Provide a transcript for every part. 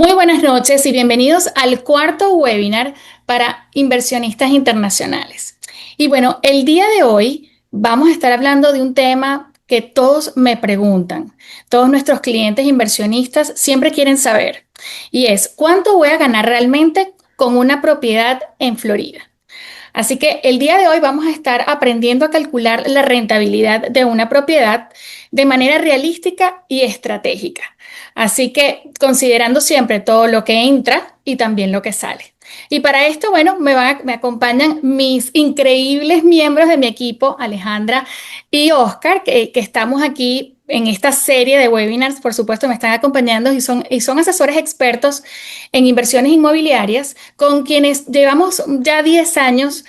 Muy buenas noches y bienvenidos al cuarto webinar para inversionistas internacionales. Y bueno, el día de hoy vamos a estar hablando de un tema que todos me preguntan. Todos nuestros clientes inversionistas siempre quieren saber y es ¿cuánto voy a ganar realmente con una propiedad en Florida? Así que el día de hoy vamos a estar aprendiendo a calcular la rentabilidad de una propiedad de manera realística y estratégica. Así que considerando siempre todo lo que entra y también lo que sale. Y para esto, bueno, me acompañan mis increíbles miembros de mi equipo, Alejandra y Oscar, que estamos aquí en esta serie de webinars. Por supuesto, me están acompañando y son asesores expertos en inversiones inmobiliarias con quienes llevamos ya 10 años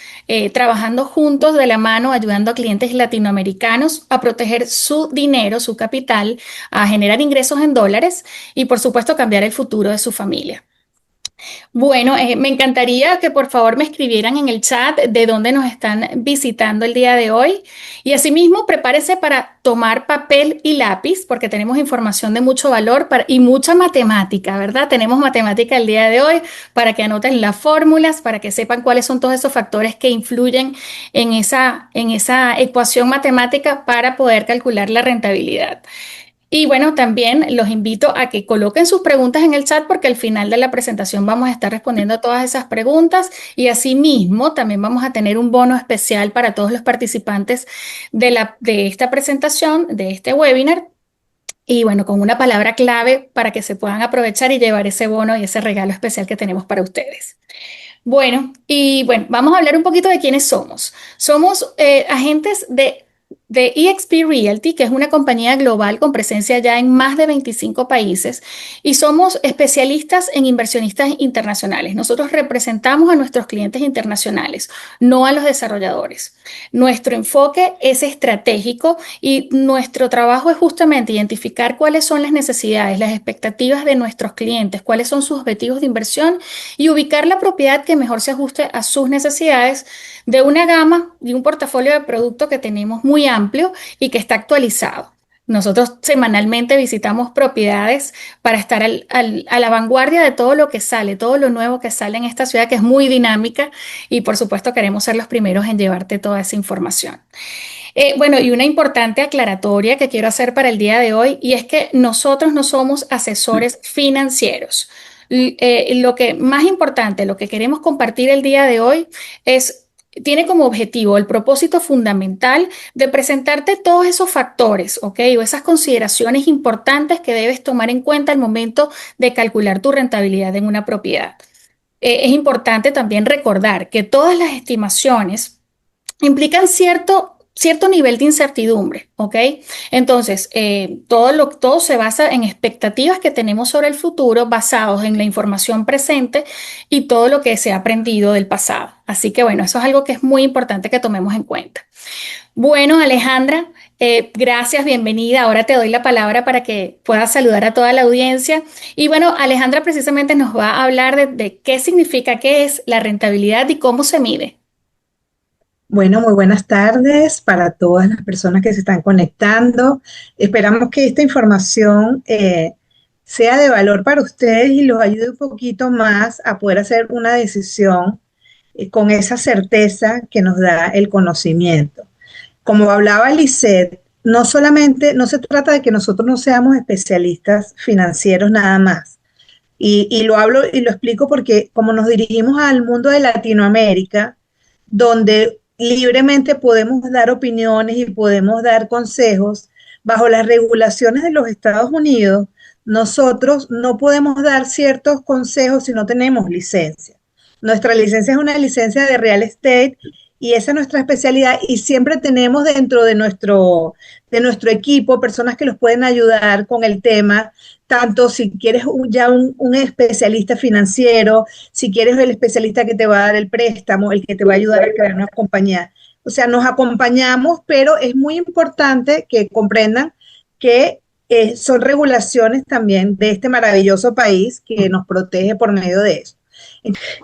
trabajando juntos de la mano, ayudando a clientes latinoamericanos a proteger su dinero, su capital, a generar ingresos en dólares y, por supuesto, cambiar el futuro de su familia. Bueno, me encantaría que por favor me escribieran en el chat de dónde nos están visitando el día de hoy. Y asimismo, prepárese para tomar papel y lápiz, porque tenemos información de mucho valor y mucha matemática, ¿verdad? Tenemos matemática el día de hoy para que anoten las fórmulas, para que sepan cuáles son todos esos factores que influyen en esa ecuación matemática para poder calcular la rentabilidad. Y bueno, también los invito a que coloquen sus preguntas en el chat porque al final de la presentación vamos a estar respondiendo a todas esas preguntas y asimismo también vamos a tener un bono especial para todos los participantes de esta presentación, de este webinar. Y bueno, con una palabra clave para que se puedan aprovechar y llevar ese bono y ese regalo especial que tenemos para ustedes. Bueno, vamos a hablar un poquito de quiénes somos. Somos agentes de eXp Realty, que es una compañía global con presencia ya en más de 25 países y somos especialistas en inversionistas internacionales. Nosotros representamos a nuestros clientes internacionales, no a los desarrolladores. Nuestro enfoque es estratégico y nuestro trabajo es justamente identificar cuáles son las necesidades, las expectativas de nuestros clientes, cuáles son sus objetivos de inversión y ubicar la propiedad que mejor se ajuste a sus necesidades de una gama y un portafolio de productos que tenemos muy amplio y que está actualizado. Nosotros semanalmente visitamos propiedades para estar a la vanguardia de todo lo que sale, todo lo nuevo que sale en esta ciudad que es muy dinámica y por supuesto queremos ser los primeros en llevarte toda esa información. Bueno, y una importante aclaratoria que quiero hacer para el día de hoy, y es que nosotros no somos asesores financieros. Lo que más importante, lo que queremos compartir el día de hoy tiene como objetivo el propósito fundamental de presentarte todos esos factores, ¿ok? O esas consideraciones importantes que debes tomar en cuenta al momento de calcular tu rentabilidad en una propiedad. Es importante también recordar que todas las estimaciones implican cierto nivel de incertidumbre, ¿ok? Entonces, todo se basa en expectativas que tenemos sobre el futuro basados en la información presente y todo lo que se ha aprendido del pasado. Así que bueno, eso es algo que es muy importante que tomemos en cuenta. Bueno, Alejandra, gracias, bienvenida. Ahora te doy la palabra para que puedas saludar a toda la audiencia. Y bueno, Alejandra precisamente nos va a hablar de qué significa, qué es la rentabilidad y cómo se mide. Bueno, muy buenas tardes para todas las personas que se están conectando. Esperamos que esta información sea de valor para ustedes y los ayude un poquito más a poder hacer una decisión con esa certeza que nos da el conocimiento. Como hablaba Lisette, no solamente, no se trata de que nosotros no seamos especialistas financieros nada más. Y lo hablo y lo explico porque como nos dirigimos al mundo de Latinoamérica, donde libremente podemos dar opiniones y podemos dar consejos bajo las regulaciones de los Estados Unidos, nosotros no podemos dar ciertos consejos si no tenemos licencia. Nuestra licencia es una licencia de real estate y esa es nuestra especialidad y siempre tenemos dentro de nuestro equipo personas que los pueden ayudar con el tema, tanto si quieres un especialista financiero, si quieres el especialista que te va a dar el préstamo, el que te va a ayudar a crear una compañía. O sea, nos acompañamos, pero es muy importante que comprendan que son regulaciones también de este maravilloso país que nos protege por medio de eso.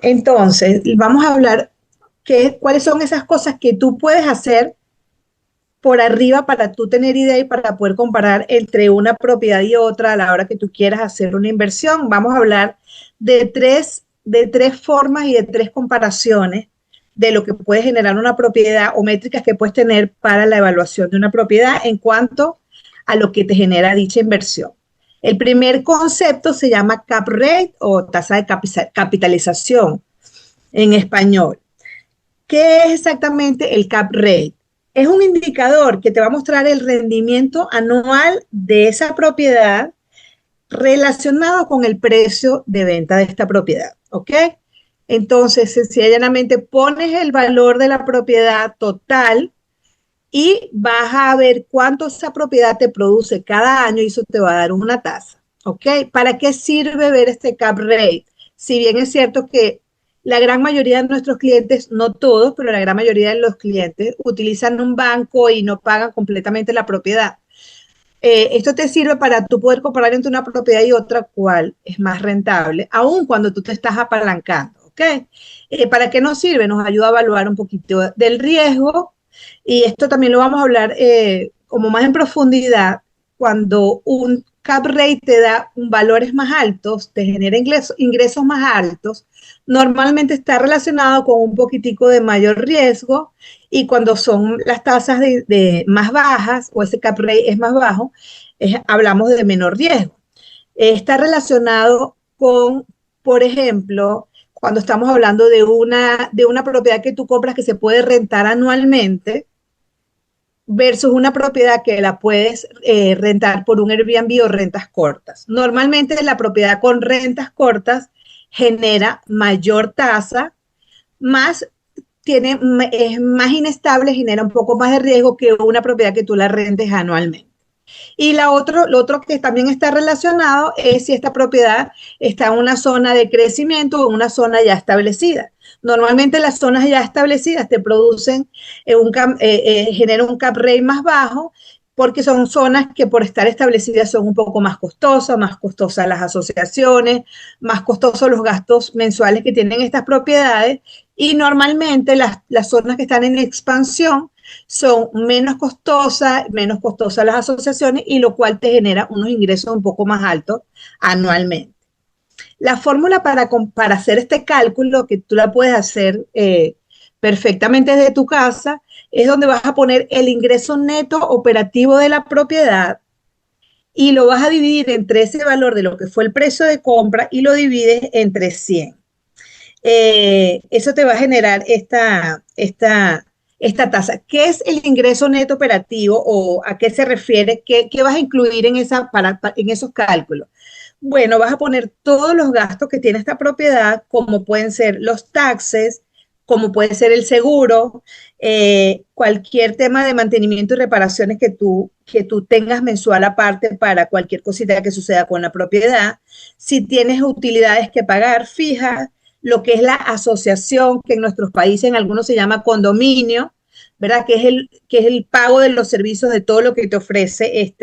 Entonces, vamos a hablar cuáles son esas cosas que tú puedes hacer por arriba para tú tener idea y para poder comparar entre una propiedad y otra a la hora que tú quieras hacer una inversión. Vamos a hablar de tres formas y de tres comparaciones de lo que puede generar una propiedad o métricas que puedes tener para la evaluación de una propiedad en cuanto a lo que te genera dicha inversión. El primer concepto se llama cap rate o tasa de capitalización en español. ¿Qué es exactamente el cap rate? Es un indicador que te va a mostrar el rendimiento anual de esa propiedad relacionado con el precio de venta de esta propiedad, ¿ok? Entonces, sencillamente pones el valor de la propiedad total y vas a ver cuánto esa propiedad te produce cada año y eso te va a dar una tasa, ¿ok? ¿Para qué sirve ver este cap rate? Si bien es cierto que la gran mayoría de nuestros clientes, no todos, pero la gran mayoría de los clientes utilizan un banco y no pagan completamente la propiedad. Esto te sirve para tú poder comparar entre una propiedad y otra cuál es más rentable, aun cuando tú te estás apalancando, ¿ok? ¿Para qué nos sirve? Nos ayuda a evaluar un poquito del riesgo y esto también lo vamos a hablar como más en profundidad cuando un cap rate te da valores más altos, te genera ingresos más altos, normalmente está relacionado con un poquitico de mayor riesgo y cuando son las tasas de más bajas o ese cap rate es más bajo, hablamos de menor riesgo. Está relacionado con, por ejemplo, cuando estamos hablando de una propiedad que tú compras que se puede rentar anualmente versus una propiedad que la puedes rentar por un Airbnb o rentas cortas. Normalmente la propiedad con rentas cortas genera mayor tasa, más es más inestable, genera un poco más de riesgo que una propiedad que tú la rentes anualmente. Y lo otro que también está relacionado es si esta propiedad está en una zona de crecimiento o en una zona ya establecida. Normalmente las zonas ya establecidas te producen generan un cap rate más bajo porque son zonas que por estar establecidas son un poco más costosas las asociaciones, más costosos los gastos mensuales que tienen estas propiedades y normalmente las zonas que están en expansión son menos costosas las asociaciones y lo cual te genera unos ingresos un poco más altos anualmente. La fórmula para hacer este cálculo, que tú la puedes hacer perfectamente desde tu casa, es donde vas a poner el ingreso neto operativo de la propiedad y lo vas a dividir entre ese valor de lo que fue el precio de compra y lo divides entre 100. Eso te va a generar esta tasa. ¿Qué es el ingreso neto operativo o a qué se refiere? ¿Qué vas a incluir en esos cálculos? Bueno, vas a poner todos los gastos que tiene esta propiedad, como pueden ser los taxes, como puede ser el seguro, cualquier tema de mantenimiento y reparaciones que tú tengas mensual aparte para cualquier cosita que suceda con la propiedad. Si tienes utilidades que pagar fijas, lo que es la asociación, que en nuestros países en algunos se llama condominio, ¿verdad? Que es el pago de los servicios de todo lo que te ofrece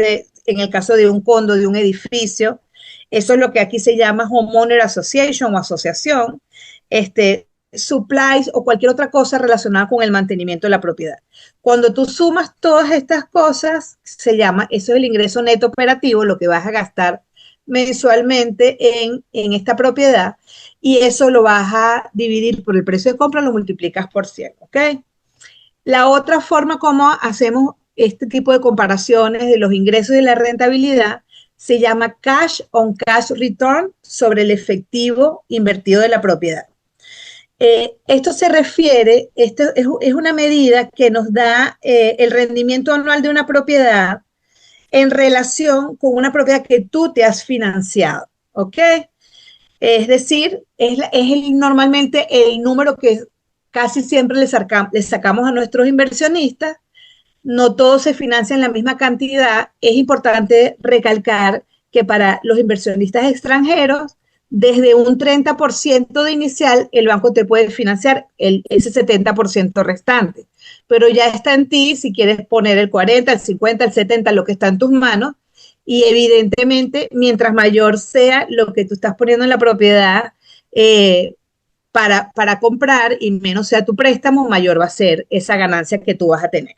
en el caso de un condo, de un edificio. Eso es lo que aquí se llama Homeowner Association o asociación, supplies o cualquier otra cosa relacionada con el mantenimiento de la propiedad. Cuando tú sumas todas estas cosas, eso es el ingreso neto operativo, lo que vas a gastar mensualmente en esta propiedad y eso lo vas a dividir por el precio de compra, lo multiplicas por 100, ¿ok? La otra forma como hacemos este tipo de comparaciones de los ingresos y la rentabilidad se llama cash on cash return sobre el efectivo invertido de la propiedad. Esto se refiere, esto es una medida que nos da el rendimiento anual de una propiedad en relación con una propiedad que tú te has financiado, ¿ok? Es decir, normalmente el número que casi siempre le sacamos a nuestros inversionistas. No todos se financian la misma cantidad. Es importante recalcar que para los inversionistas extranjeros, desde un 30% de inicial, el banco te puede financiar ese 70% restante. Pero ya está en ti si quieres poner el 40, el 50, el 70, lo que está en tus manos. Y evidentemente, mientras mayor sea lo que tú estás poniendo en la propiedad para comprar y menos sea tu préstamo, mayor va a ser esa ganancia que tú vas a tener.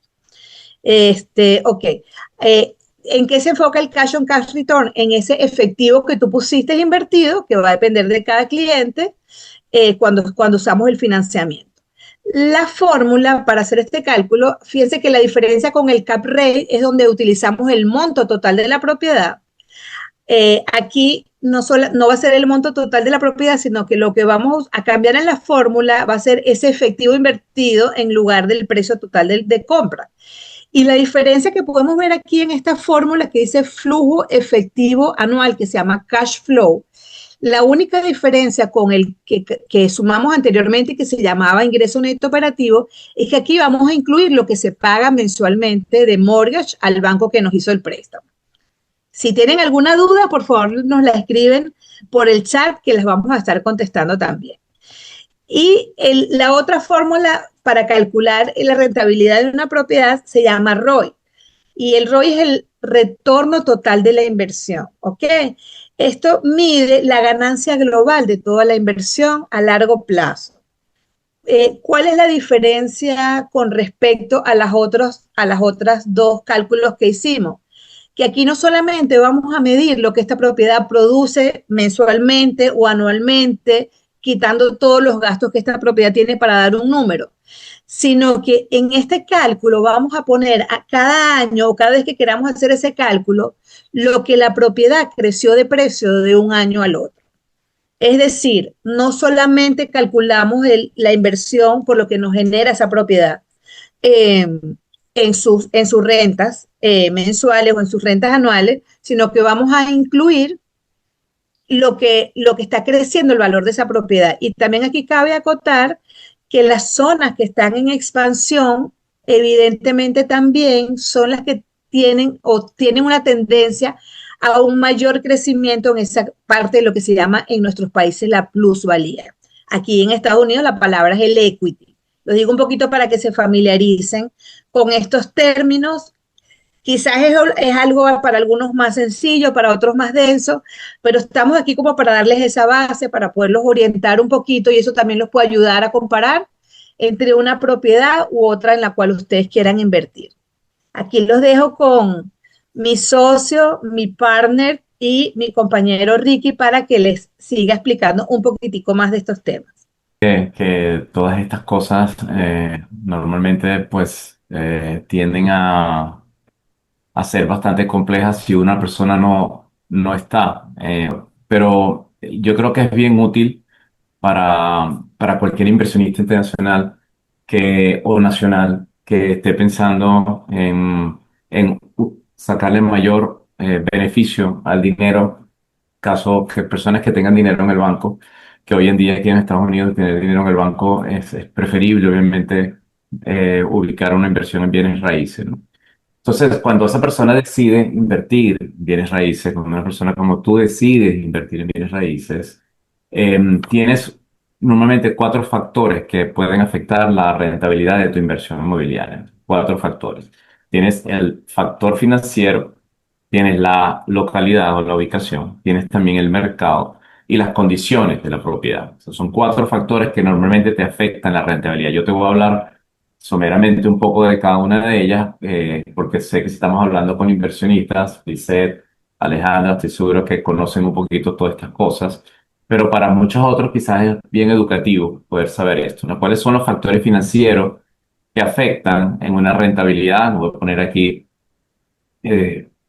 Ok. ¿En qué se enfoca el cash on cash return? En ese efectivo que tú pusiste invertido, que va a depender de cada cliente, cuando usamos el financiamiento. La fórmula para hacer este cálculo, fíjense que la diferencia con el cap rate es donde utilizamos el monto total de la propiedad. Aquí no va a ser el monto total de la propiedad, sino que lo que vamos a cambiar en la fórmula va a ser ese efectivo invertido en lugar del precio total de compra. Y la diferencia que podemos ver aquí en esta fórmula que dice flujo efectivo anual, que se llama cash flow, la única diferencia con el que sumamos anteriormente y que se llamaba ingreso neto operativo es que aquí vamos a incluir lo que se paga mensualmente de mortgage al banco que nos hizo el préstamo. Si tienen alguna duda, por favor nos la escriben por el chat que les vamos a estar contestando también. Y la otra fórmula para calcular la rentabilidad de una propiedad se llama ROI. Y el ROI es el retorno total de la inversión, ¿ok? Esto mide la ganancia global de toda la inversión a largo plazo. ¿Cuál es la diferencia con respecto a las otras dos cálculos que hicimos? Que aquí no solamente vamos a medir lo que esta propiedad produce mensualmente o anualmente, quitando todos los gastos que esta propiedad tiene para dar un número, sino que en este cálculo vamos a poner a cada año o cada vez que queramos hacer ese cálculo, lo que la propiedad creció de precio de un año al otro. Es decir, no solamente calculamos la inversión por lo que nos genera esa propiedad, eh, en sus rentas mensuales o en sus rentas anuales, sino que vamos a incluir lo que está creciendo el valor de esa propiedad. Y también aquí cabe acotar que las zonas que están en expansión, evidentemente también son las que tienen una tendencia a un mayor crecimiento en esa parte de lo que se llama en nuestros países la plusvalía. Aquí en Estados Unidos la palabra es el equity. Lo digo un poquito para que se familiaricen con estos términos. Quizás es algo para algunos más sencillo, para otros más denso, pero estamos aquí como para darles esa base, para poderlos orientar un poquito y eso también los puede ayudar a comparar entre una propiedad u otra en la cual ustedes quieran invertir. Aquí los dejo con mi socio, mi partner y mi compañero Ricky para que les siga explicando un poquitico más de estos temas. Que todas estas cosas normalmente pues tienden a ser bastante complejas si una persona no está. Pero yo creo que es bien útil para cualquier inversionista internacional o nacional que esté pensando en sacarle mayor beneficio al dinero, caso que personas que tengan dinero en el banco, que hoy en día aquí en Estados Unidos tener dinero en el banco es preferible, obviamente, ubicar una inversión en bienes raíces, ¿no? Entonces, cuando esa persona decide invertir en bienes raíces, cuando una persona como tú decides invertir en bienes raíces, tienes normalmente cuatro factores que pueden afectar la rentabilidad de tu inversión inmobiliaria. Cuatro factores. Tienes el factor financiero, tienes la localidad o la ubicación, tienes también el mercado y las condiciones de la propiedad. O sea, son cuatro factores que normalmente te afectan la rentabilidad. Yo te voy a hablar someramente un poco de cada una de ellas, porque sé que si estamos hablando con inversionistas, Lisette, Alejandra, estoy seguro que conocen un poquito todas estas cosas, pero para muchos otros quizás es bien educativo poder saber esto, ¿no? ¿Cuáles son los factores financieros que afectan en una rentabilidad? Voy a poner aquí,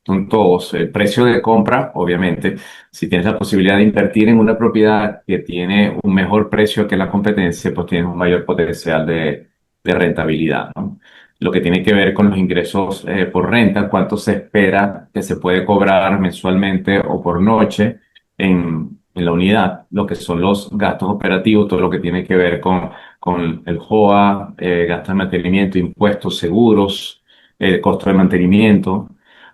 son todos. El precio de compra, obviamente, si tienes la posibilidad de invertir en una propiedad que tiene un mejor precio que la competencia, pues tienes un mayor potencial de rentabilidad, ¿no? Lo que tiene que ver con los ingresos por renta, cuánto se espera que se puede cobrar mensualmente o por noche en la unidad, lo que son los gastos operativos, todo lo que tiene que ver con el JOA, gastos de mantenimiento, impuestos, seguros, costo de mantenimiento.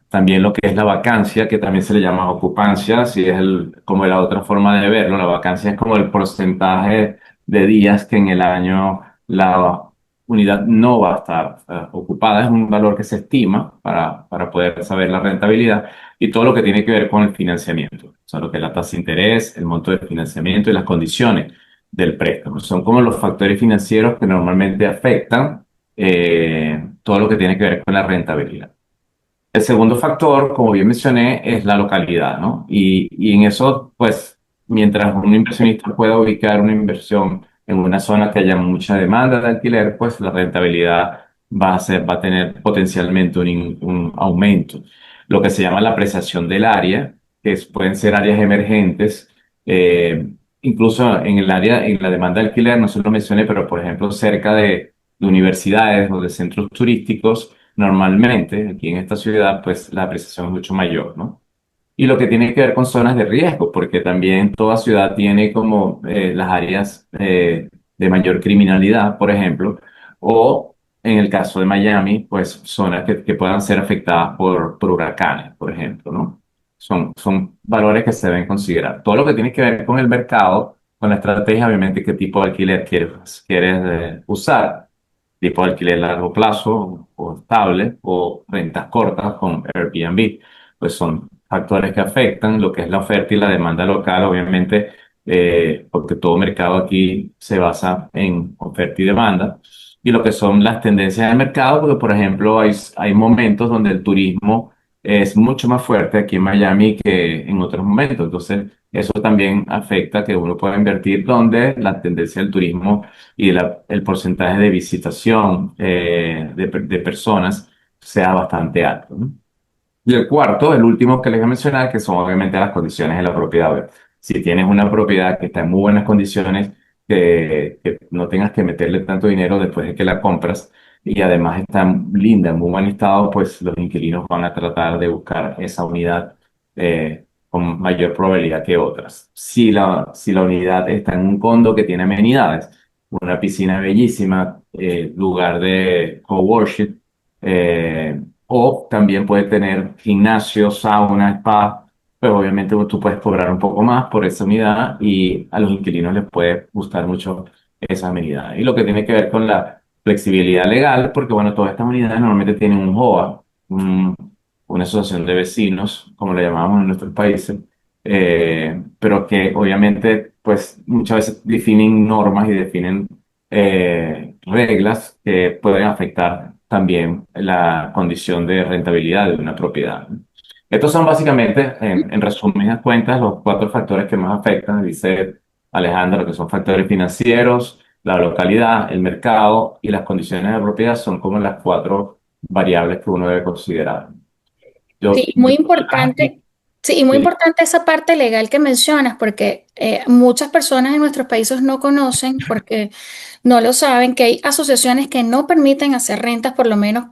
También lo que es la vacancia, que también se le llama ocupancia, si es como la otra forma de verlo. La vacancia es como el porcentaje de días que en el año la unidad no va a estar ocupada. Es un valor que se estima para poder saber la rentabilidad y todo lo que tiene que ver con el financiamiento. O sea, lo que es la tasa de interés, el monto de financiamiento y las condiciones del préstamo. Son como los factores financieros que normalmente afectan todo lo que tiene que ver con la rentabilidad. El segundo factor, como bien mencioné, es la localidad, ¿no? Y en eso, pues, mientras un inversionista pueda ubicar una inversión en una zona que haya mucha demanda de alquiler, pues la rentabilidad va a tener potencialmente un aumento. Lo que se llama la apreciación del área, pueden ser áreas emergentes, eh, incluso en el área, en la demanda de alquiler, no se lo mencioné, pero por ejemplo, cerca de universidades o de centros turísticos. Normalmente, aquí en esta ciudad, pues la apreciación es mucho mayor, ¿no? Y lo que tiene que ver con zonas de riesgo, porque también toda ciudad tiene como las áreas de mayor criminalidad, por ejemplo, o en el caso de Miami, pues zonas que puedan ser afectadas por huracanes, por ejemplo, ¿no? Son valores que se deben considerar. Todo lo que tiene que ver con el mercado, con la estrategia, obviamente, qué tipo de alquiler quieres usar, tipo de alquiler a largo plazo o estable o rentas cortas con Airbnb. Pues son factores que afectan lo que es la oferta y la demanda local, obviamente, porque todo mercado aquí se basa en oferta y demanda. Y lo que son las tendencias del mercado, porque por ejemplo hay momentos donde el turismo es mucho más fuerte aquí en Miami que en otros momentos. Entonces, eso también afecta que uno pueda invertir donde la tendencia del turismo y el porcentaje de visitación de personas sea bastante alto, ¿no? Y el cuarto, el último que les voy a mencionar, que son obviamente las condiciones de la propiedad. A ver, si tienes una propiedad que está en muy buenas condiciones, que no tengas que meterle tanto dinero después de que la compras y además está linda, en muy buen estado, pues los inquilinos van a tratar de buscar esa unidad con mayor probabilidad que otras. Si la unidad está en un condo que tiene amenidades, una piscina bellísima, lugar de coworship, o también puede tener gimnasio, sauna, spa, pero obviamente tú puedes cobrar un poco más por esa unidad y a los inquilinos les puede gustar mucho esa amenidad. Y lo que tiene que ver con la flexibilidad legal, porque bueno, todas estas unidades normalmente tienen un JOA, una asociación de vecinos, como le llamamos en nuestros países, pero que obviamente pues muchas veces definen normas y definen reglas que pueden afectar también la condición de rentabilidad de una propiedad. Estos son básicamente, en resumidas cuentas, los cuatro factores que más afectan, dice Alejandro, que son factores financieros, la localidad, el mercado y las condiciones de propiedad son como las cuatro variables que uno debe considerar. Sí, Yo, muy importante. Sí, y muy sí. importante esa parte legal que mencionas, porque muchas personas en nuestros países no conocen, porque no lo saben, que hay asociaciones que no permiten hacer rentas por lo menos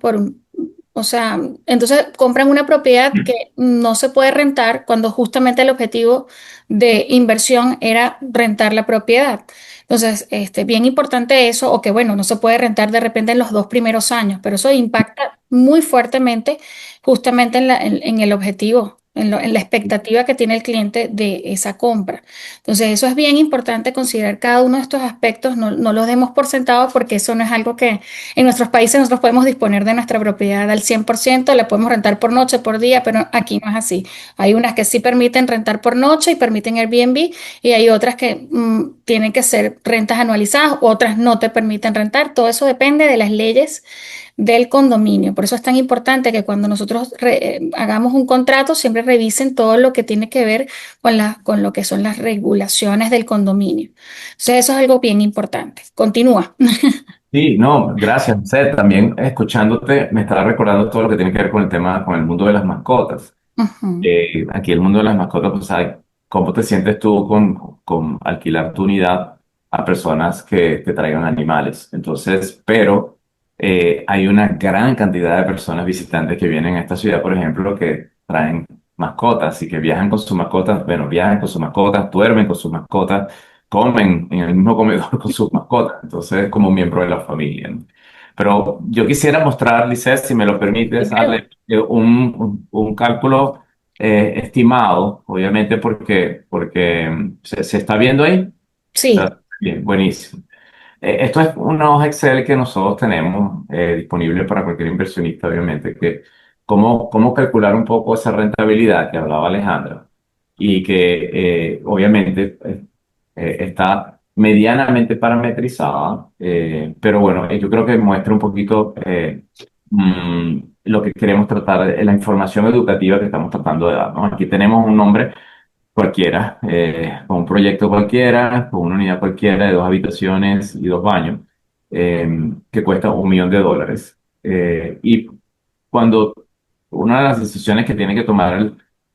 o sea, entonces compran una propiedad que no se puede rentar cuando justamente el objetivo de inversión era rentar la propiedad. Entonces, bien importante eso, o que bueno, no se puede rentar de repente en los 2 primeros años, pero eso impacta muy fuertemente justamente en el objetivo, en la expectativa que tiene el cliente de esa compra. Entonces, eso es bien importante considerar cada uno de estos aspectos, no los demos por sentado porque eso no es algo que en nuestros países nosotros podemos disponer de nuestra propiedad al 100%, la podemos rentar por noche, por día, pero aquí no es así. Hay unas que sí permiten rentar por noche y permiten Airbnb y hay otras que tienen que ser rentas anualizadas, otras no te permiten rentar. Todo eso depende de las leyes del condominio. Por eso es tan importante que cuando nosotros hagamos un contrato, siempre revisen todo lo que tiene que ver con lo que son las regulaciones del condominio. Entonces, eso es algo bien importante. Continúa. Sí, no, gracias. Seth. También escuchándote me estaba recordando todo lo que tiene que ver con el tema, con el mundo de las mascotas. Ujú. Aquí el mundo de las mascotas, pues, ¿cómo te sientes tú con alquilar tu unidad a personas que traigan animales? Entonces, pero hay una gran cantidad de personas visitantes que vienen a esta ciudad, por ejemplo, que traen mascotas y que viajan con sus mascotas, bueno, viajan con sus mascotas, duermen con sus mascotas, comen en el mismo comedor con sus mascotas, entonces como miembro de la familia, ¿no? Pero yo quisiera mostrar, Lices, si me lo permites, Claro. darle un cálculo estimado, obviamente porque se está viendo ahí. Sí, Bien, buenísimo. Esto es una hoja Excel que nosotros tenemos disponible para cualquier inversionista, obviamente, que cómo calcular un poco esa rentabilidad que hablaba Alejandra y que obviamente está medianamente parametrizada, pero bueno, yo creo que muestra un poquito lo que queremos tratar, la información educativa que estamos tratando de dar, ¿no? Aquí tenemos un nombre cualquiera, con un proyecto cualquiera, con una unidad cualquiera de 2 habitaciones y 2 baños, que cuesta $1 millón. Y cuando una de las decisiones que tiene que tomar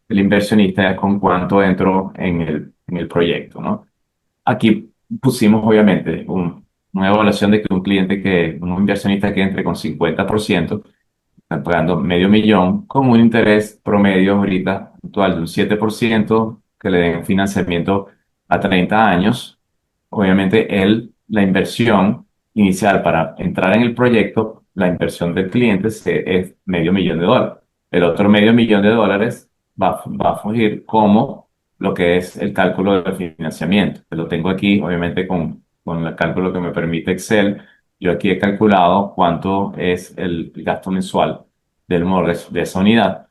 el inversionista es con cuánto entro en el proyecto, ¿no? Aquí pusimos obviamente una evaluación de que un inversionista que entre con 50%, están pagando $500,000 con un interés promedio ahorita actual de un 7%, que le den financiamiento a 30 años. Obviamente, la inversión inicial para entrar en el proyecto, la inversión del cliente es $500,000. El otro $500,000 va a fungir como lo que es el cálculo del financiamiento. Lo tengo aquí, obviamente, con el cálculo que me permite Excel. Yo aquí he calculado cuánto es el gasto mensual del mortgage de esa unidad.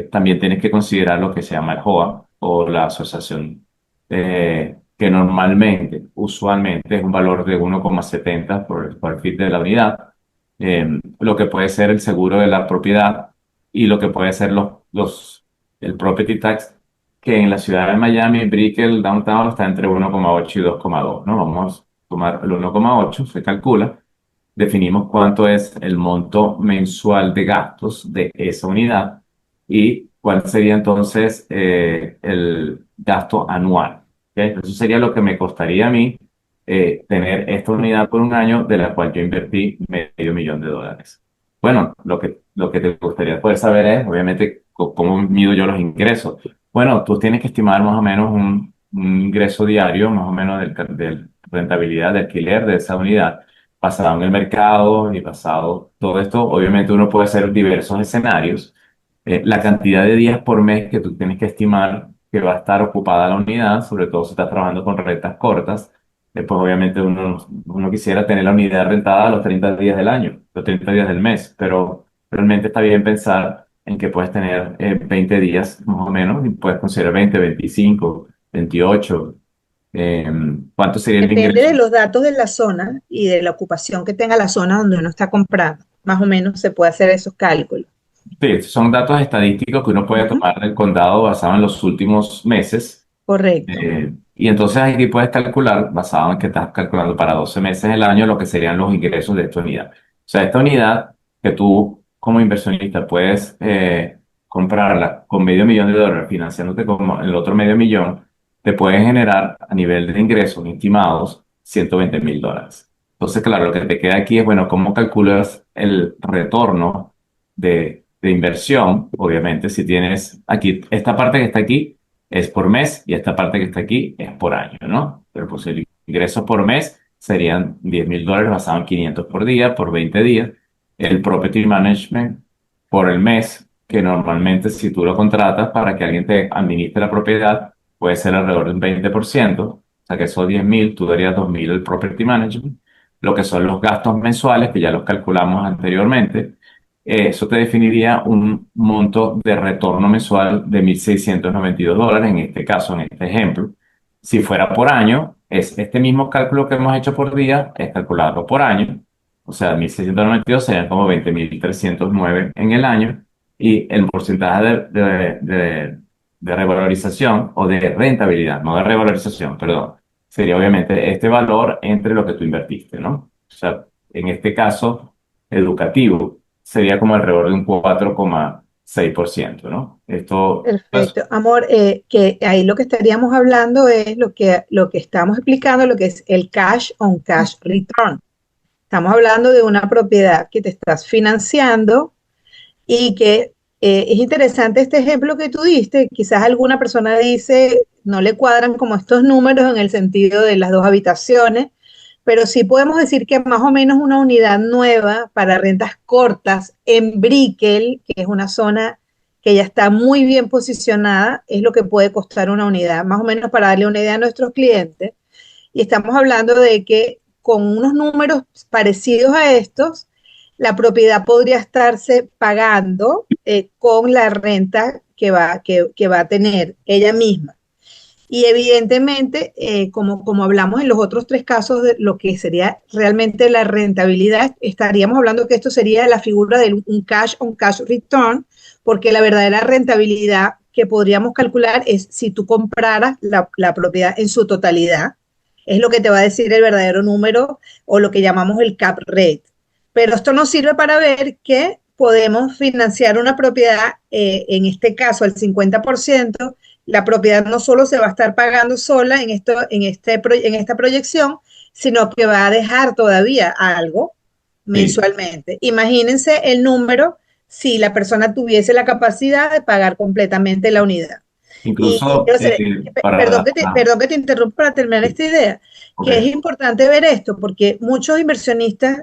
También tienes que considerar lo que se llama el JOA o la asociación, que usualmente es un valor de 1,70 por el square feet de la unidad, lo que puede ser el seguro de la propiedad y lo que puede ser el property tax, que en la ciudad de Miami, Brickell, Downtown, está entre 1,8 y 2,2, ¿no? Vamos a tomar el 1,8, se calcula, definimos cuánto es el monto mensual de gastos de esa unidad y cuál sería entonces el gasto anual. ¿Ok? Eso sería lo que me costaría a mí tener esta unidad por un año, de la cual yo invertí $500,000. Bueno, lo que te gustaría poder saber es, obviamente, cómo mido yo los ingresos. Bueno, tú tienes que estimar más o menos un ingreso diario, más o menos del rentabilidad de alquiler de esa unidad, basado en el mercado y basado todo esto. Obviamente uno puede hacer diversos escenarios. La cantidad de días por mes que tú tienes que estimar que va a estar ocupada la unidad, sobre todo si estás trabajando con rentas cortas. Pues obviamente uno quisiera tener la unidad rentada a los 30 días del año, los 30 días del mes, pero realmente está bien pensar en que puedes tener 20 días más o menos y puedes considerar 20, 25, 28. eh, ¿Cuánto sería el Depende ingreso? de los datos de la zona y de la ocupación que tenga la zona donde uno está comprando. Más o menos se puede hacer esos cálculos. Sí, son datos estadísticos que uno puede Ujú, tomar del condado basado en los últimos meses. correcto. Y entonces aquí puedes calcular, basado en que estás calculando para 12 meses del año, lo que serían los ingresos de esta unidad. O sea, esta unidad que tú como inversionista puedes comprarla con $500,000, financiándote con el otro $500,000, te puede generar a nivel de ingresos estimados $120,000. Entonces, claro, lo que te queda aquí es, bueno, ¿cómo calculas el retorno de inversión? Obviamente, si tienes aquí, esta parte que está aquí es por mes y esta parte que está aquí es por año, ¿no? Pero pues el ingreso por mes serían $10,000 basado en 500 por día, por 20 días. El property management por el mes, que normalmente si tú lo contratas para que alguien te administre la propiedad, puede ser alrededor de un 20%. O sea que esos 10,000, tú darías 2,000 el property management. Lo que son los gastos mensuales, que ya los calculamos anteriormente, eso te definiría un monto de retorno mensual de $1,692 en este caso, en este ejemplo. Si fuera por año, es este mismo cálculo que hemos hecho por día, es calcularlo por año. O sea, 1,692 serían como 20,309 en el año. Y el porcentaje de revalorización o de rentabilidad, no de revalorización, perdón, sería obviamente este valor entre lo que tú invertiste, ¿no? O sea, en este caso educativo sería como alrededor de un 4,6%, ¿no? Esto, pues, Perfecto. Amor, que ahí lo que estaríamos hablando es lo que estamos explicando, lo que es el cash on cash return. Estamos hablando de una propiedad que te estás financiando y que es interesante este ejemplo que tú diste. Quizás alguna persona dice, no le cuadran como estos números en el sentido de las 2 habitaciones, pero sí podemos decir que más o menos una unidad nueva para rentas cortas en Brickell, que es una zona que ya está muy bien posicionada, es lo que puede costar una unidad, más o menos para darle una idea a nuestros clientes. Y estamos hablando de que con unos números parecidos a estos, la propiedad podría estarse pagando con la renta que va a tener ella misma. Y evidentemente, como hablamos en los otros tres casos de lo que sería realmente la rentabilidad, estaríamos hablando que esto sería la figura de un cash on cash return, porque la verdadera rentabilidad que podríamos calcular es si tú compraras la propiedad en su totalidad, es lo que te va a decir el verdadero número o lo que llamamos el cap rate. Pero esto nos sirve para ver que podemos financiar una propiedad, en este caso al 50%. La propiedad no solo se va a estar pagando sola en esta proyección, sino que va a dejar todavía algo Sí, mensualmente. Imagínense el número si la persona tuviese la capacidad de pagar completamente la unidad. Y incluso quiero hacer, perdón que te interrumpa para terminar sí, esta idea, que es ok. importante ver esto, porque muchos inversionistas,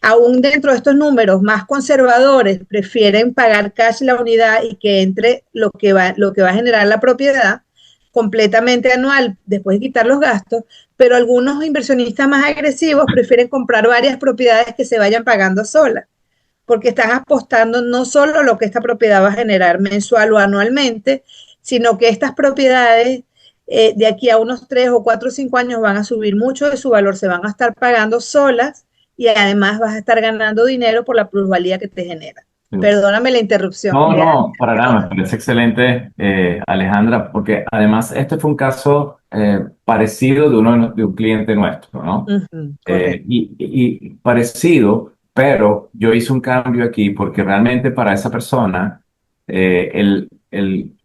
aún dentro de estos números más conservadores, prefieren pagar cash la unidad y que entre lo que va a generar la propiedad completamente anual después de quitar los gastos, pero algunos inversionistas más agresivos prefieren comprar varias propiedades que se vayan pagando solas, porque están apostando no solo lo que esta propiedad va a generar mensual o anualmente, sino que estas propiedades, de aquí a unos 3 o 4 o 5 años van a subir mucho de su valor, se van a estar pagando solas y además vas a estar ganando dinero por la plusvalía que te genera. Perdóname la interrupción. No, no, para nada, me parece excelente, Alejandra, porque además este fue un caso parecido de un cliente nuestro, ¿no? Ujú, correcto. Y parecido, pero yo hice un cambio aquí porque realmente para esa persona el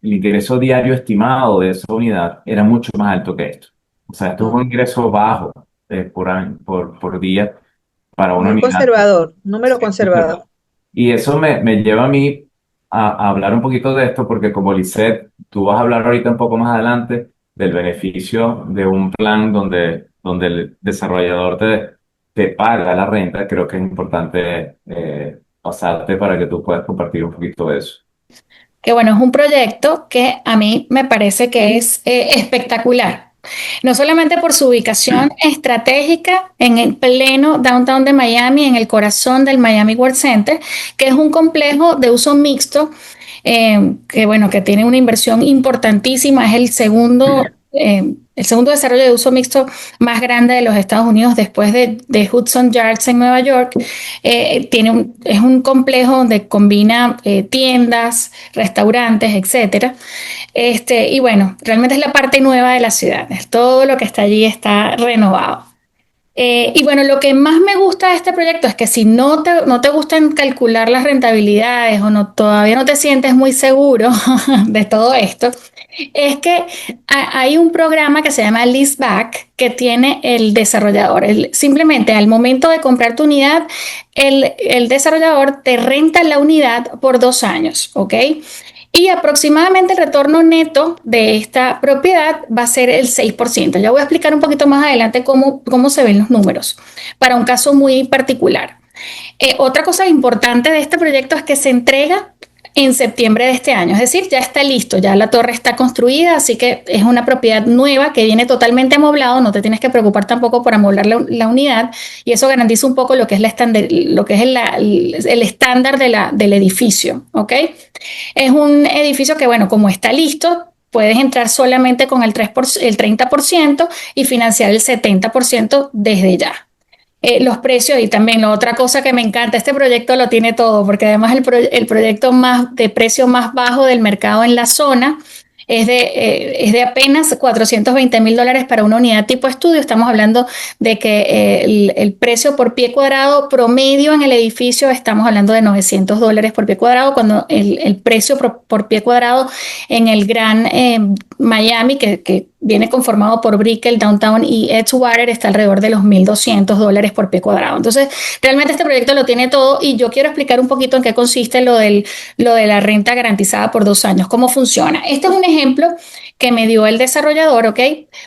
ingreso diario estimado de esa unidad era mucho más alto que esto. O sea, esto es un Ok. ingreso bajo por día para una Muy unidad. conservador, número conservador. Y eso me lleva a mí a hablar un poquito de esto, porque como Lisette, tú vas a hablar ahorita un poco más adelante del beneficio de un plan donde el desarrollador te paga la renta. Creo que es importante pasarte para que tú puedas compartir un poquito de eso. Que bueno, es un proyecto que a mí me parece que es espectacular. No solamente por su ubicación estratégica en el pleno downtown de Miami, en el corazón del Miami World Center, que es un complejo de uso mixto, que bueno, que tiene una inversión importantísima, es el segundo desarrollo de uso mixto más grande de los Estados Unidos después de Hudson Yards en Nueva York. Es un complejo donde combina tiendas, restaurantes, etcétera. Y bueno, realmente es la parte nueva de la ciudad. Todo lo que está allí está renovado. Y bueno, lo que más me gusta de este proyecto es que si no te gustan calcular las rentabilidades o todavía no te sientes muy seguro de todo esto, es que hay un programa que se llama Leaseback que tiene el desarrollador. Simplemente al momento de comprar tu unidad, el desarrollador te renta la unidad por 2 años, ¿ok? Y aproximadamente el retorno neto de esta propiedad va a ser el 6%. Ya voy a explicar un poquito más adelante cómo se ven los números para un caso muy particular. Otra cosa importante de este proyecto es que se entrega en septiembre de este año, es decir, ya está listo, ya la torre está construida, así que es una propiedad nueva que viene totalmente amoblado, no te tienes que preocupar tampoco por amoblar la unidad y eso garantiza un poco lo que es, lo que es el estándar del edificio, ¿ok? Es un edificio que, bueno, como está listo, puedes entrar solamente con el 30% y financiar el 70% desde ya. Los precios y también la otra cosa que me encanta, este proyecto lo tiene todo, porque además el proyecto más de precio más bajo del mercado en la zona es de apenas $420,000 para una unidad tipo estudio. Estamos hablando de que el precio por pie cuadrado promedio en el edificio, estamos hablando de $900 por pie cuadrado, cuando el precio por pie cuadrado en el Gran Miami, que viene conformado por Brickell, Downtown y Edgewater, está alrededor de los $1,200 por pie cuadrado. Entonces, realmente este proyecto lo tiene todo y yo quiero explicar un poquito en qué consiste lo de la renta garantizada por 2 años, cómo funciona. Este es un ejemplo que me dio el desarrollador, ¿ok?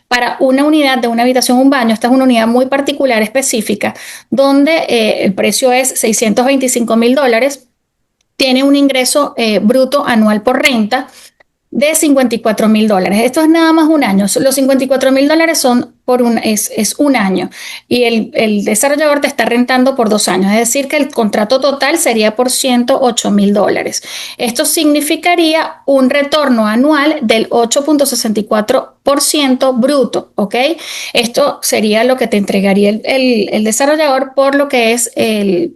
Para una unidad de una habitación, un baño. Esta es una unidad muy particular, específica, donde el precio es $625,000. Tiene un ingreso bruto anual por renta de $54,000. Esto es nada más un año. Los $54,000 son es un año y el desarrollador te está rentando por 2 años. Es decir, que el contrato total sería por $108,000. Esto significaría un retorno anual del 8,64% bruto, ¿ok? Esto sería lo que te entregaría el desarrollador por lo que es el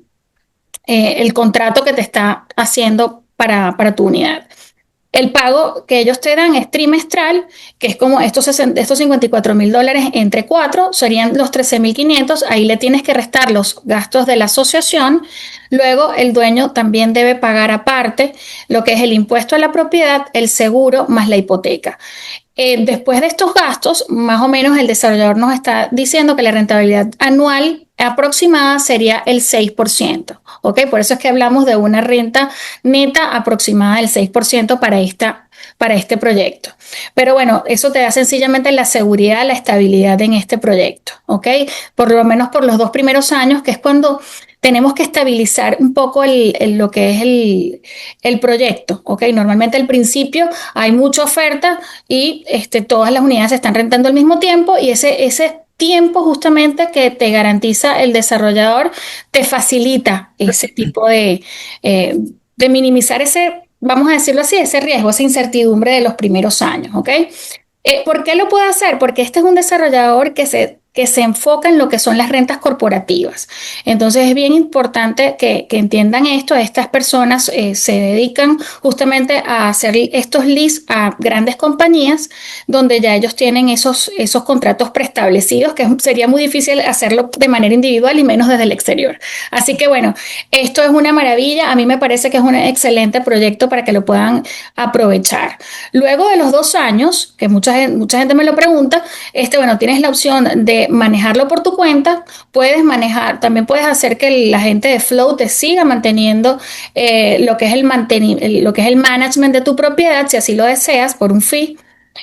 contrato que te está haciendo para tu unidad. El pago que ellos te dan es trimestral, que es como estos $54,000 entre 4, serían los 13,500. Ahí le tienes que restar los gastos de la asociación. Luego, el dueño también debe pagar aparte lo que es el impuesto a la propiedad, el seguro más la hipoteca. Después de estos gastos, más o menos el desarrollador nos está diciendo que la rentabilidad anual aproximada sería el 6%. ¿Ok? Por eso es que hablamos de una renta neta aproximada del 6% para este proyecto. Pero bueno, eso te da sencillamente la seguridad, la estabilidad en este proyecto. ¿Ok? Por lo menos por los 2 primeros años, que es cuando tenemos que estabilizar un poco lo que es el proyecto. ¿Ok? Normalmente al principio hay mucha oferta y todas las unidades se están rentando al mismo tiempo y ese tiempo justamente que te garantiza el desarrollador te facilita ese tipo de minimizar vamos a decirlo así, ese riesgo, esa incertidumbre de los primeros años, ¿ok? ¿Por qué lo puede hacer? Porque este es un desarrollador que se enfoca en lo que son las rentas corporativas. Entonces es bien importante que entiendan esto. Estas personas se dedican justamente a hacer estos leads a grandes compañías donde ya ellos tienen esos contratos preestablecidos, que sería muy difícil hacerlo de manera individual y menos desde el exterior. Así que bueno, esto es una maravilla. A mí me parece que es un excelente proyecto para que lo puedan aprovechar. Luego de los 2 años, que mucha gente me lo pregunta, bueno, tienes la opción de manejarlo por tu cuenta. También puedes hacer que la gente de Flow te siga manteniendo lo que es lo que es el management de tu propiedad, si así lo deseas, por un fee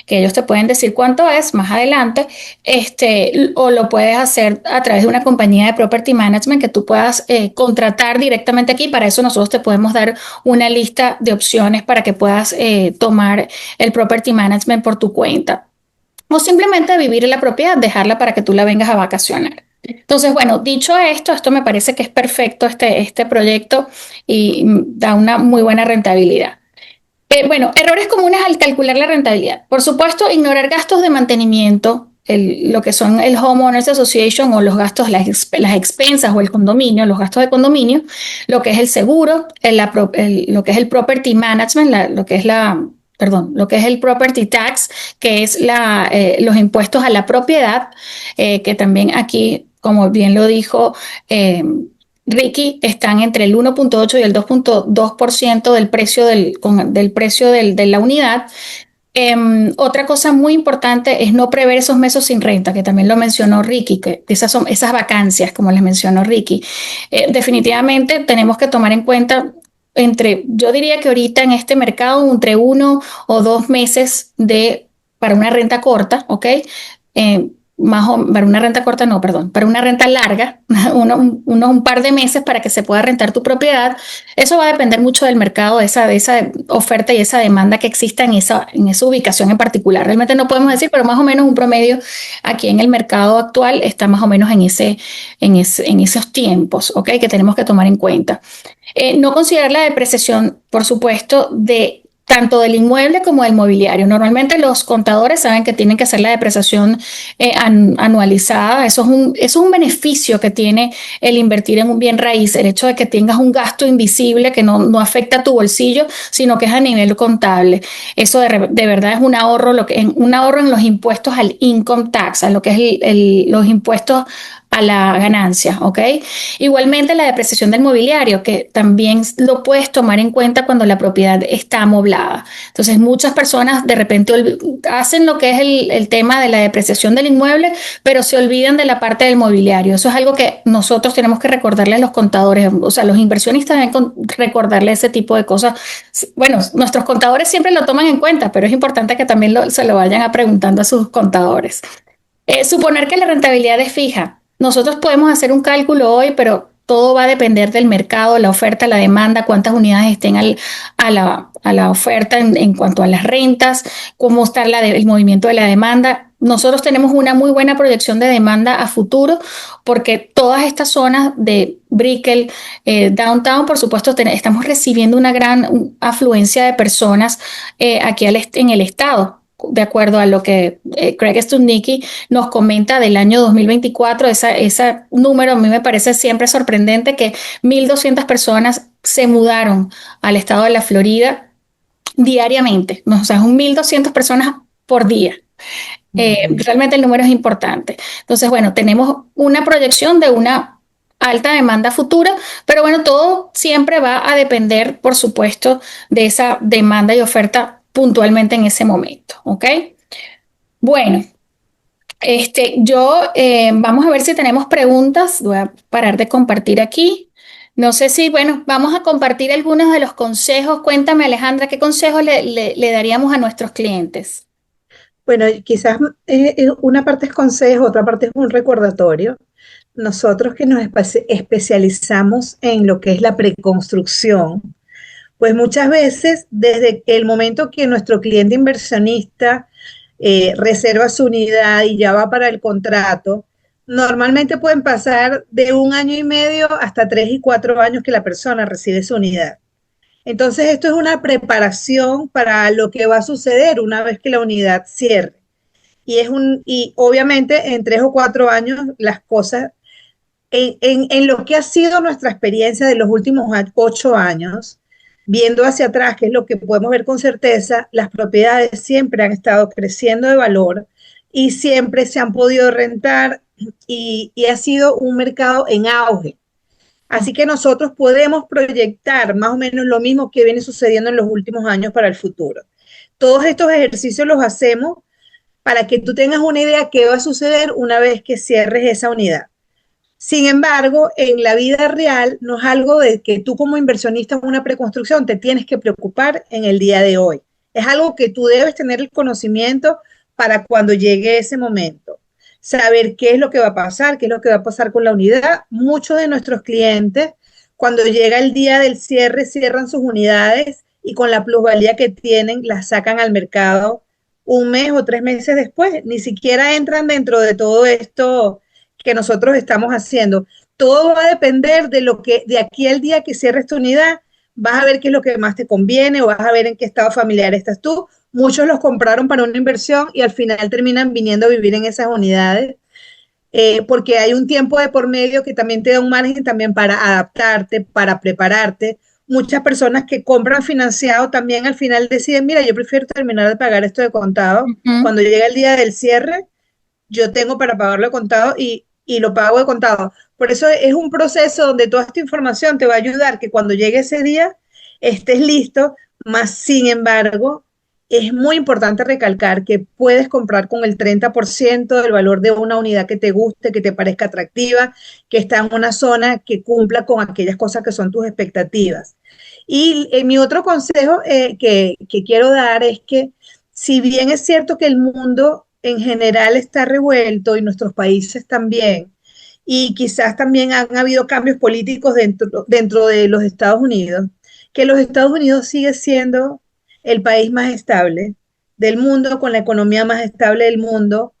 que ellos te pueden decir cuánto es más adelante, o lo puedes hacer a través de una compañía de property management que tú puedas contratar directamente aquí. Para eso nosotros te podemos dar una lista de opciones para que puedas tomar el property management por tu cuenta. O simplemente vivir en la propiedad, dejarla para que tú la vengas a vacacionar. Entonces, bueno, dicho esto me parece que es perfecto este proyecto y da una muy buena rentabilidad. Bueno, errores comunes al calcular la rentabilidad. Por supuesto, ignorar gastos de mantenimiento, lo que son el Homeowners Association o los gastos, las expensas o el condominio, los gastos de condominio, lo que es el seguro, lo que es el property management, lo que es el property tax, que es los impuestos a la propiedad, que también aquí, como bien lo dijo Ricky, están entre el 1,8 y el 2,2% del precio de la unidad. Otra cosa muy importante es no prever esos meses sin renta, que también lo mencionó Ricky, que esas son esas vacancias, como les mencionó Ricky. Definitivamente tenemos que tomar en cuenta yo diría que ahorita en este mercado, entre 1 o 2 meses para una renta corta, ¿ok? Para una renta corta, no, perdón, para una renta larga, un par de meses para que se pueda rentar tu propiedad. Eso va a depender mucho del mercado, de esa oferta y esa demanda que exista en esa ubicación en particular. Realmente no podemos decir, pero más o menos un promedio aquí en el mercado actual está más o menos en esos tiempos, ¿ok? Que tenemos que tomar en cuenta. No considerar la depreciación, por supuesto, tanto del inmueble como del mobiliario. Normalmente los contadores saben que tienen que hacer la depreciación anualizada. Eso es un beneficio que tiene el invertir en un bien raíz, el hecho de que tengas un gasto invisible que no afecta a tu bolsillo, sino que es a nivel contable. Eso de verdad es un ahorro, un ahorro en los impuestos al income tax, a lo que es los impuestos a la ganancia, ¿ok? Igualmente la depreciación del mobiliario, que también lo puedes tomar en cuenta cuando la propiedad está amoblada. Entonces muchas personas de repente hacen lo que es el tema de la depreciación del inmueble, pero se olvidan de la parte del mobiliario. Eso es algo que nosotros tenemos que recordarle a los contadores, o sea, los inversionistas deben recordarle ese tipo de cosas. Bueno, nuestros contadores siempre lo toman en cuenta, pero es importante que también se lo vayan preguntando a sus contadores. Suponer que la rentabilidad es fija. Nosotros podemos hacer un cálculo hoy, pero todo va a depender del mercado, la oferta, la demanda, cuántas unidades estén a la oferta en cuanto a las rentas, cómo está el movimiento de la demanda. Nosotros tenemos una muy buena proyección de demanda a futuro porque todas estas zonas de Brickell, Downtown, por supuesto, estamos recibiendo una gran afluencia de personas aquí en el estado. De acuerdo a lo que Craig Studnicki nos comenta del año 2024, ese número a mí me parece siempre sorprendente que 1.200 personas se mudaron al estado de la Florida diariamente, ¿no? O sea, es un 1.200 personas por día. Ujú. Realmente el número es importante. Entonces, bueno, tenemos una proyección de una alta demanda futura, pero bueno, todo siempre va a depender, por supuesto, de esa demanda y oferta puntualmente en ese momento, ¿ok? Bueno, vamos a ver si tenemos preguntas. Voy a parar de compartir aquí. No sé si, bueno, vamos a compartir algunos de los consejos. Cuéntame, Alejandra, ¿qué consejos le daríamos a nuestros clientes? Bueno, quizás una parte es consejo, otra parte es un recordatorio. Nosotros que nos especializamos en lo que es la preconstrucción, pues muchas veces desde el momento que nuestro cliente inversionista reserva su unidad y ya va para el contrato, normalmente pueden pasar de 1 año y medio hasta 3 y 4 años que la persona recibe su unidad. Entonces, esto es una preparación para lo que va a suceder una vez que la unidad cierre. Y obviamente en 3 o 4 años las cosas, en lo que ha sido nuestra experiencia de los últimos 8 años, viendo hacia atrás, que es lo que podemos ver con certeza, las propiedades siempre han estado creciendo de valor y siempre se han podido rentar y ha sido un mercado en auge. Así que nosotros podemos proyectar más o menos lo mismo que viene sucediendo en los últimos años para el futuro. Todos estos ejercicios los hacemos para que tú tengas una idea de qué va a suceder una vez que cierres esa unidad. Sin embargo, en la vida real no es algo de que tú como inversionista en una preconstrucción te tienes que preocupar en el día de hoy. Es algo que tú debes tener el conocimiento para cuando llegue ese momento. Saber qué es lo que va a pasar, qué es lo que va a pasar con la unidad. Muchos de nuestros clientes, cuando llega el día del cierre, cierran sus unidades y con la plusvalía que tienen, las sacan al mercado 1 mes o 3 meses después. Ni siquiera entran dentro de todo esto que nosotros estamos haciendo. Todo va a depender de lo que de aquí al día que cierres tu unidad, vas a ver qué es lo que más te conviene o vas a ver en qué estado familiar estás tú. Muchos los compraron para una inversión y al final terminan viniendo a vivir en esas unidades porque hay un tiempo de por medio que también te da un margen también para adaptarte, para prepararte. Muchas personas que compran financiado también al final deciden, mira, yo prefiero terminar de pagar esto de contado. Ujú. Cuando llega el día del cierre, yo tengo para pagarlo de contado y lo pago de contado. Por eso es un proceso donde toda esta información te va a ayudar que cuando llegue ese día estés listo, más sin embargo, es muy importante recalcar que puedes comprar con el 30% del valor de una unidad que te guste, que te parezca atractiva, que está en una zona que cumpla con aquellas cosas que son tus expectativas. Y mi otro consejo que quiero dar es que si bien es cierto que el mundo en general está revuelto y nuestros países también, y quizás también han habido cambios políticos dentro de los Estados Unidos, que los Estados Unidos sigue siendo el país más estable del mundo, con la economía más estable del mundo,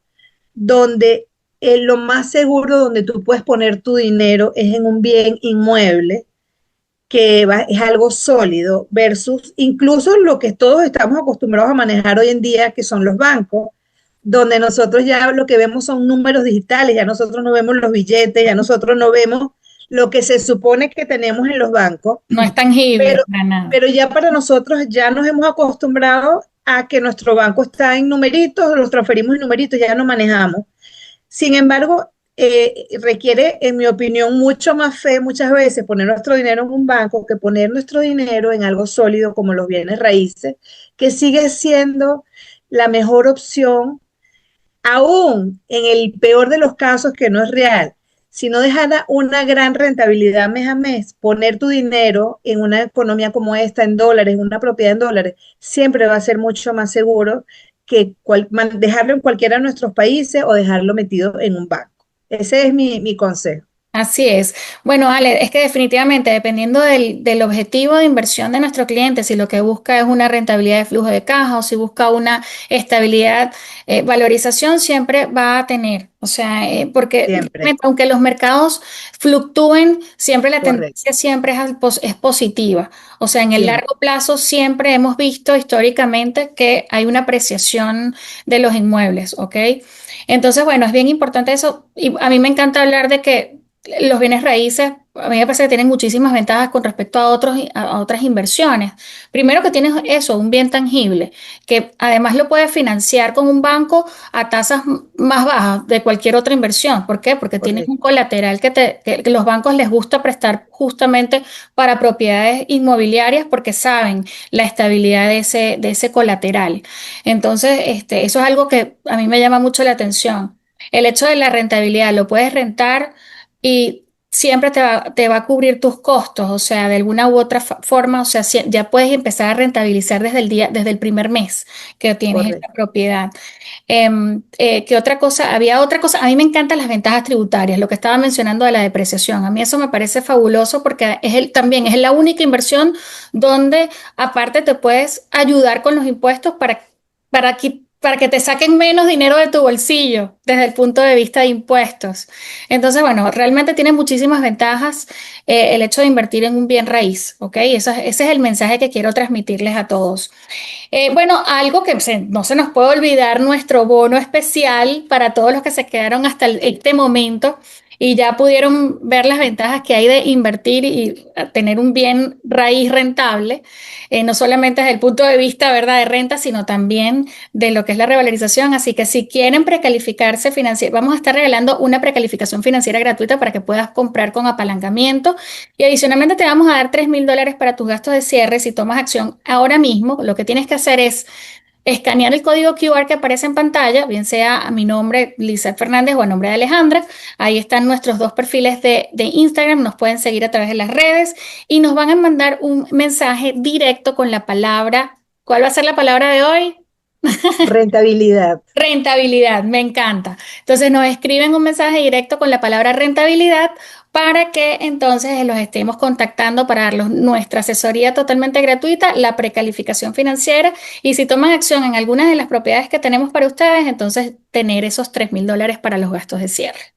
donde lo más seguro donde tú puedes poner tu dinero es en un bien inmueble es algo sólido versus incluso lo que todos estamos acostumbrados a manejar hoy en día, que son los bancos, donde nosotros ya lo que vemos son números digitales, ya nosotros no vemos los billetes, ya nosotros no vemos lo que se supone que tenemos en los bancos, No es tangible pero, para nada. pero ya para nosotros ya nos hemos acostumbrado a que nuestro banco está en numeritos, los transferimos en numeritos, ya no manejamos. Sin embargo, requiere, en mi opinión, mucho más fe muchas veces poner nuestro dinero en un banco que poner nuestro dinero en algo sólido como los bienes raíces, que sigue siendo la mejor opción, aún en el peor de los casos que no es real. Si no dejara una gran rentabilidad mes a mes, poner tu dinero en una economía como esta, en dólares, una propiedad en dólares, siempre va a ser mucho más seguro que dejarlo en cualquiera de nuestros países o dejarlo metido en un banco. Ese es mi consejo. Así es. Bueno, Ale, es que definitivamente dependiendo del objetivo de inversión de nuestro cliente, si lo que busca es una rentabilidad de flujo de caja o si busca una estabilidad, valorización siempre va a tener. O sea, porque Siempre, realmente, aunque los mercados fluctúen, siempre la correcto, tendencia siempre es positiva. O sea, en el siempre, largo plazo siempre hemos visto históricamente que hay una apreciación de los inmuebles, ¿ok? Entonces, bueno, es bien importante eso. Y a mí me encanta hablar de que los bienes raíces, a mí me parece que tienen muchísimas ventajas con respecto a otras inversiones. Primero que tienes eso, un bien tangible, que además lo puedes financiar con un banco a tasas más bajas de cualquier otra inversión. ¿Por qué? Porque tienes un correcto. colateral que los bancos les gusta prestar justamente para propiedades inmobiliarias porque saben la estabilidad de ese colateral. Entonces, eso es algo que a mí me llama mucho la atención. El hecho de la rentabilidad, lo puedes rentar y siempre te va a cubrir tus costos, o sea, de alguna u otra forma, o sea, ya puedes empezar a rentabilizar desde el primer mes que tienes esta Correcto. propiedad. ¿Qué otra cosa? Había otra cosa. A mí me encantan las ventajas tributarias, lo que estaba mencionando de la depreciación. A mí eso me parece fabuloso porque también es la única inversión donde aparte te puedes ayudar con los impuestos para que te saquen menos dinero de tu bolsillo desde el punto de vista de impuestos. Entonces, bueno, realmente tiene muchísimas ventajas el hecho de invertir en un bien raíz, ¿ok? Ese es el mensaje que quiero transmitirles a todos. Bueno, algo que no se nos puede olvidar, nuestro bono especial para todos los que se quedaron hasta este momento y ya pudieron ver las ventajas que hay de invertir y tener un bien raíz rentable, no solamente desde el punto de vista, ¿verdad?, de renta, sino también de lo que es la revalorización. Así que si quieren precalificarse financiera, vamos a estar regalando una precalificación financiera gratuita para que puedas comprar con apalancamiento y adicionalmente te vamos a dar $3,000 para tus gastos de cierre si tomas acción ahora mismo. Lo que tienes que hacer es escanear el código QR que aparece en pantalla, bien sea a mi nombre, Lizeth Fernández, o a nombre de Alejandra. Ahí están nuestros dos perfiles de Instagram, nos pueden seguir a través de las redes y nos van a mandar un mensaje directo con la palabra. ¿Cuál va a ser la palabra de hoy? Rentabilidad. Rentabilidad, me encanta. Entonces nos escriben un mensaje directo con la palabra rentabilidad para que entonces los estemos contactando para darles nuestra asesoría totalmente gratuita, la precalificación financiera y si toman acción en algunas de las propiedades que tenemos para ustedes, entonces tener esos $3,000 para los gastos de cierre.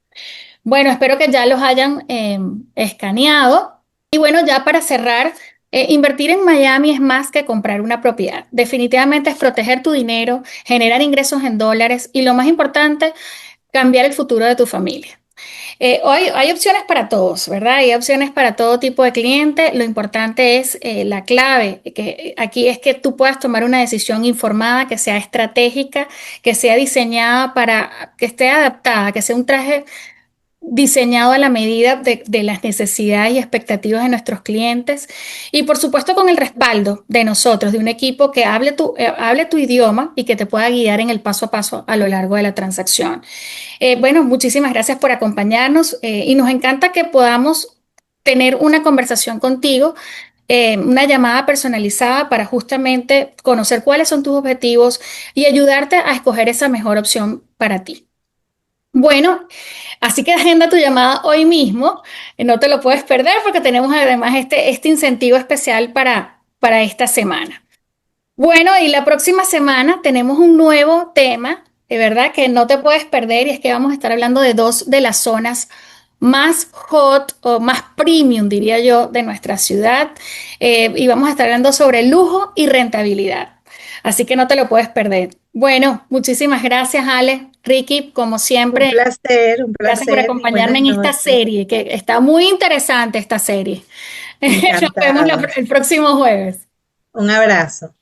Bueno, espero que ya los hayan escaneado. Y bueno, ya para cerrar, invertir en Miami es más que comprar una propiedad. Definitivamente es proteger tu dinero, generar ingresos en dólares y lo más importante, cambiar el futuro de tu familia. Hoy hay opciones para todos, ¿verdad? Hay opciones para todo tipo de cliente. Lo importante es la clave, que aquí es que tú puedas tomar una decisión informada, que sea estratégica, que sea diseñada para, que esté adaptada, que sea un traje diseñado a la medida de las necesidades y expectativas de nuestros clientes y por supuesto con el respaldo de nosotros, de un equipo que hable tu idioma y que te pueda guiar en el paso a paso a lo largo de la transacción. Bueno, muchísimas gracias por acompañarnos y nos encanta que podamos tener una conversación contigo, una llamada personalizada para justamente conocer cuáles son tus objetivos y ayudarte a escoger esa mejor opción para ti. Bueno, así que agenda tu llamada hoy mismo, no te lo puedes perder porque tenemos además este incentivo especial para esta semana. Bueno, y la próxima semana tenemos un nuevo tema, de verdad que no te puedes perder y es que vamos a estar hablando de dos de las zonas más hot o más premium, diría yo, de nuestra ciudad y vamos a estar hablando sobre lujo y rentabilidad. Así que no te lo puedes perder. Bueno, muchísimas gracias, Ale, Ricky, como siempre. Un Gracias por placer y acompañarme buenas en esta noches. serie, que está muy interesante esta serie. Nos vemos Encantada. el próximo jueves. Un abrazo.